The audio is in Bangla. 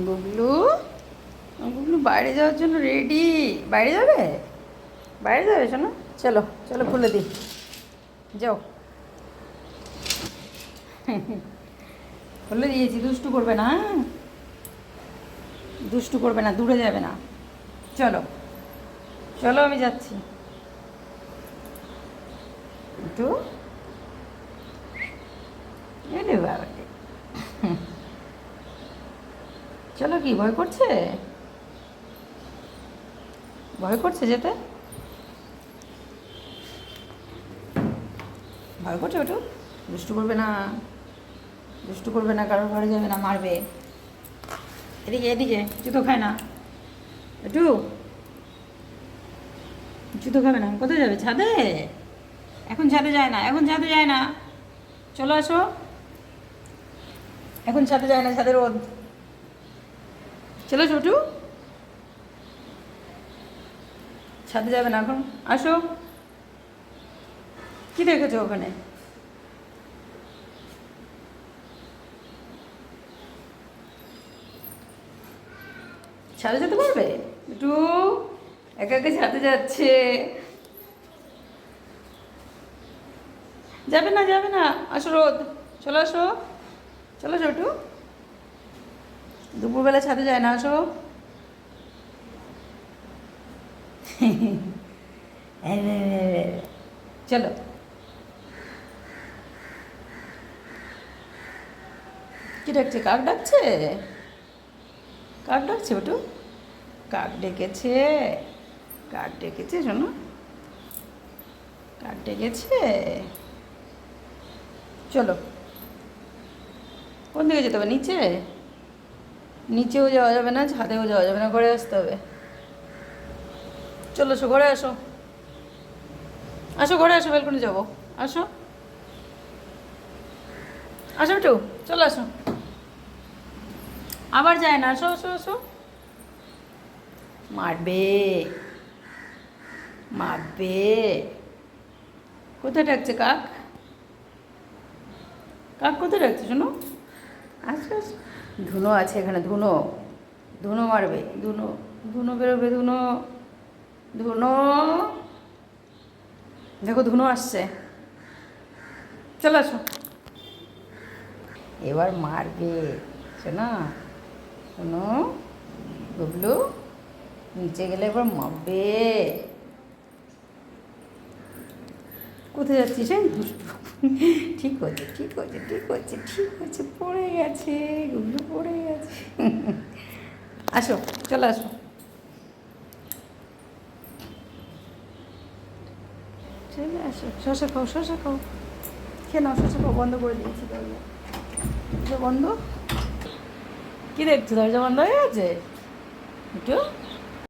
গুগলু, গুগলু বাইরে যাওয়ার জন্য রেডি। বাইরে যাবে? বাইরে যাবে শোনো? চলো চলো, খুলে দিই, যাও। খুলে দিয়েছি, দুষ্টু করবে না, হ্যাঁ? দুষ্টু করবে না, দূরে যাবে না। চলো চলো, আমি যাচ্ছি। একটু এলে বাবা, চলো। কি ভয় করছে? ভয় করছে যেতে? ভয় করছে? ওটু দুষ্টু করবে না, দুষ্টু করবে না, কারোর ঘরে যাবে না, মারবে। এদিকে এদিকে, জুতো খায় না একটু, জুতো খাবে না। কোথায় যাবে? ছাদে? এখন ছাদে যায় না, এখন ছাদে যায় না। চলো আসো, এখন ছাদে যায় না, ছাদে রোদ। চলো ছোটু, ছাদে যাবে না এখন, আসো। কি দেখেছো ওখানে? ছাদে যেতে পারবে একটু? একা একা ছাদে যাচ্ছে। যাবে না, যাবে না, আসো রোদ। চলো আসো, চলো ছোটু, দুপুরবেলা ছাদে যায় না, আসো। চলো। কি ডাকছে? কাক ডাকছে? কাক ডাকছে ওটু? কাক ডেকেছে, কাক ডেকেছে শোনো, কাক ডেকেছে। চলো, কোন দিকে যেতে হবে? নিচে? নিচেও যাওয়া যাবে না, ছাদেও যাওয়া যাবে না, ঘরে আসতে হবে। চলো আসো, ঘরে আসো, আসো ঘরে আসো, বেলকনি যাবো, আসো, আসো একটু, চলো আসো। আবার যায় না, আসো আসো আসো। মারবে, মারবে। কোথায় ডাকছে কাক? কাক কোথায় ডাকছে শোনো? আসো আসো। ধুনো আছে এখানে, ধুনো, ধুনো মারবে, ধুনো, ধুনো বেরোবে, ধুনো, ধুনো। দেখো ধুনো আসছে, চলো আসো। এবার মারবে শোনা, শোনো গুবলু, নিচে গেলে এবার মারবে। কোথায় যাচ্ছিস? এই দুষ্টু। ঠিক হচ্ছে, ঠিক হচ্ছে, ঠিক হচ্ছে, ঠিক হচ্ছে, পড়ে গেছে, গুবলু পড়ে গেছে। আসো, চলো আসো। চলে আসো, শসা খাও, শসা খাও, খেয়ে নাও, শসা খাও। বন্ধ করে দিয়েছি দরজা, বন্ধ। কী দেখছো? দরজা বন্ধ হয়ে গেছে একটু?